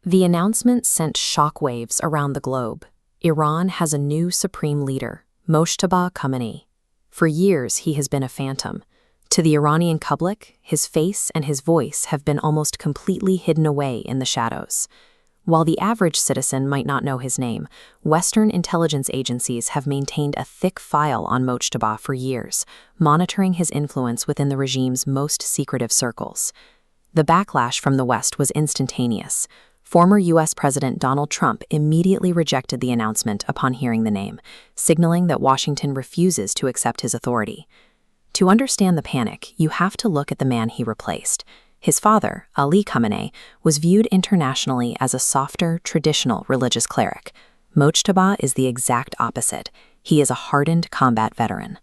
The announcement sent shockwaves around the globe. Iran has a new supreme leader, Mojtaba Khamenei. For years, he has been a phantom. To the Iranian public, his face and his voice have been almost completely hidden away in the shadows. While the average citizen might not know his name, Western intelligence agencies have maintained a thick file on Mojtaba for years, monitoring his influence within the regime's most secretive circles. The backlash from the West was instantaneous. Former U.S. President Donald Trump immediately rejected the announcement upon hearing the name, signaling that Washington refuses to accept his authority. To understand the panic, you have to look at the man he replaced. His father, Ali Khamenei, was viewed internationally as a softer, traditional religious cleric. Mojtaba is the exact opposite. He is a hardened combat veteran.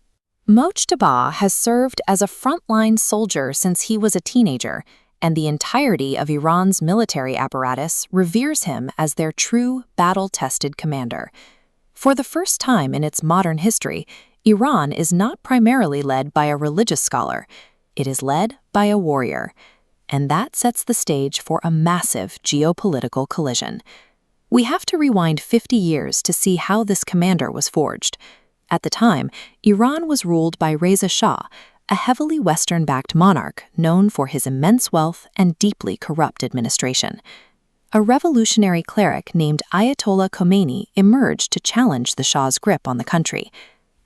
Mojtaba has served as a frontline soldier since he was a teenager, and the entirety of Iran's military apparatus reveres him as their true, battle-tested commander. For the first time in its modern history, Iran is not primarily led by a religious scholar. It is led by a warrior. And that sets the stage for a massive geopolitical collision. We have to rewind 50 years to see how this commander was forged. At the time, Iran was ruled by Reza Shah, a heavily Western-backed monarch known for his immense wealth and deeply corrupt administration. A revolutionary cleric named Ayatollah Khamenei emerged to challenge the Shah's grip on the country.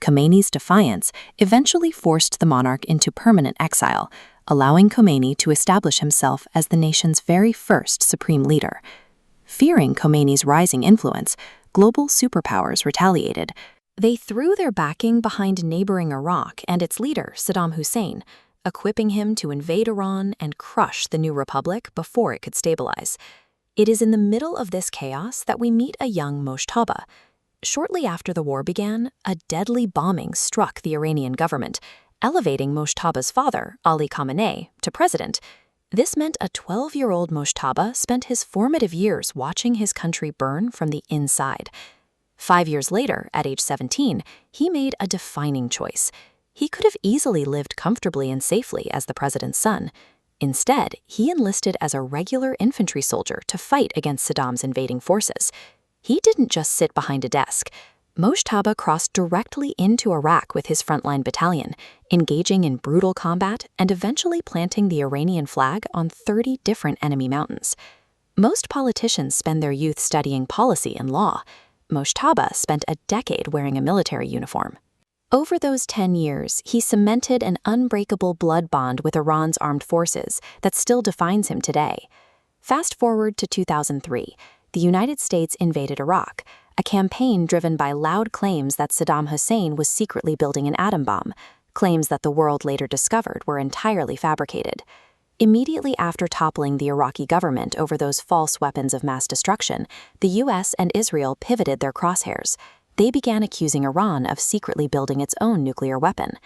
Khamenei's defiance eventually forced the monarch into permanent exile, allowing Khamenei to establish himself as the nation's very first supreme leader. Fearing Khomeiни's rising influence, global superpowers retaliated. They threw their backing behind neighboring Iraq and its leader, Saddam Hussein, equipping him to invade Iran and crush the new republic before it could stabilize. It is in the middle of this chaos that we meet a young Mojtaba. Shortly after the war began, a deadly bombing struck the Iranian government, elevating Mojtaba's father, Ali Khamenei, to president. This meant a 12-year-old Mojtaba spent his formative years watching his country burn from the inside. 5 years later, at age 17, he made a defining choice. He could have easily lived comfortably and safely as the president's son. Instead, he enlisted as a regular infantry soldier to fight against Saddam's invading forces. He didn't just sit behind a desk. Mojtaba crossed directly into Iraq with his frontline battalion, engaging in brutal combat and eventually planting the Iranian flag on 30 different enemy mountains. Most politicians spend their youth studying policy and law. Mojtaba spent a decade wearing a military uniform. Over those 10 years, he cemented an unbreakable blood bond with Iran's armed forces that still defines him today. Fast forward to 2003, the United States invaded Iraq, a campaign driven by loud claims that Saddam Hussein was secretly building an atom bomb, claims that the world later discovered were entirely fabricated. Immediately after toppling the Iraqi government over those false weapons of mass destruction, the U.S. and Israel pivoted their crosshairs. They began accusing Iran of secretly building its own nuclear weapon.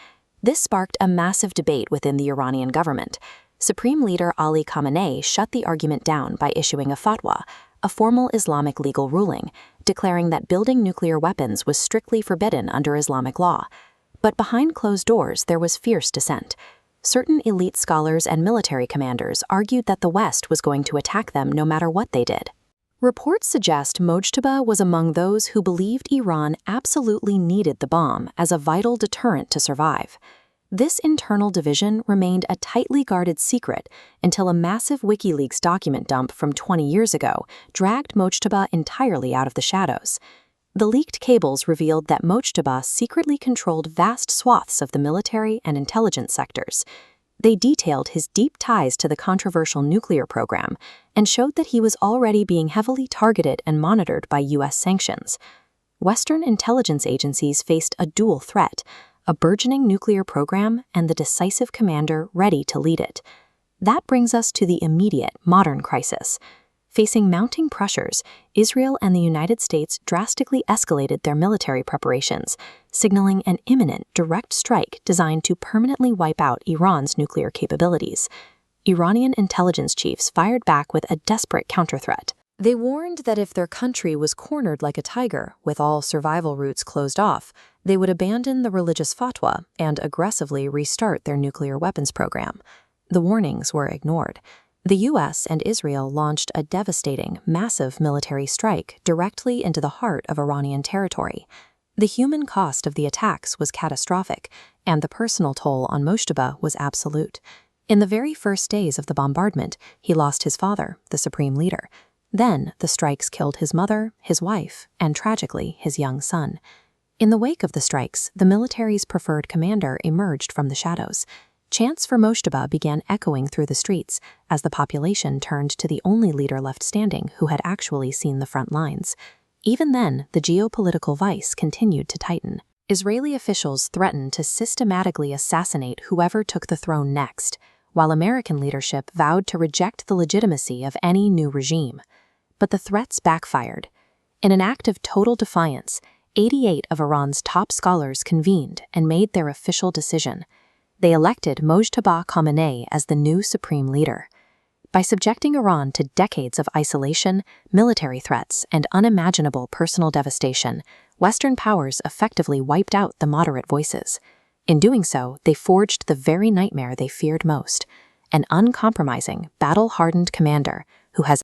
This sparked a massive debate within the Iranian government. Supreme Leader Ali Khamenei shut the argument down by issuing a fatwa, a formal Islamic legal ruling, declaring that building nuclear weapons was strictly forbidden under Islamic law. But behind closed doors, there was fierce dissent. Certain elite scholars and military commanders argued that the West was going to attack them no matter what they did. Reports suggest Mojtaba was among those who believed Iran absolutely needed the bomb as a vital deterrent to survive. This internal division remained a tightly guarded secret until a massive WikiLeaks document dump from 20 years ago dragged Mojtaba entirely out of the shadows. The leaked cables revealed that Mojtaba secretly controlled vast swaths of the military and intelligence sectors. They detailed his deep ties to the controversial nuclear program and showed that he was already being heavily targeted and monitored by U.S. sanctions. Western intelligence agencies faced a dual threat: a burgeoning nuclear program and the decisive commander ready to lead it. That brings us to the immediate, modern crisis. Facing mounting pressures, Israel and the United States drastically escalated their military preparations, signaling an imminent direct strike designed to permanently wipe out Iran's nuclear capabilities. Iranian intelligence chiefs fired back with a desperate counterthreat. They warned that if their country was cornered like a tiger, with all survival routes closed off, they would abandon the religious fatwa and aggressively restart their nuclear weapons program. The warnings were ignored. The US and Israel launched a devastating, massive military strike directly into the heart of Iranian territory. The human cost of the attacks was catastrophic, and the personal toll on Mojtaba was absolute. In the very first days of the bombardment, he lost his father, the supreme leader. Then, the strikes killed his mother, his wife, and tragically, his young son. In the wake of the strikes, the military's preferred commander emerged from the shadows. Chants for Mojtaba began echoing through the streets as the population turned to the only leader left standing who had actually seen the front lines. Even then, the geopolitical vice continued to tighten. Israeli officials threatened to systematically assassinate whoever took the throne next, while American leadership vowed to reject the legitimacy of any new regime. But the threats backfired. In an act of total defiance, 88 of Iran's top scholars convened and made their official decision. They elected Mojtaba Khamenei as the new supreme leader. By subjecting Iran to decades of isolation, military threats, and unimaginable personal devastation, Western powers effectively wiped out the moderate voices. In doing so, they forged the very nightmare they feared most: an uncompromising, battle-hardened commander who has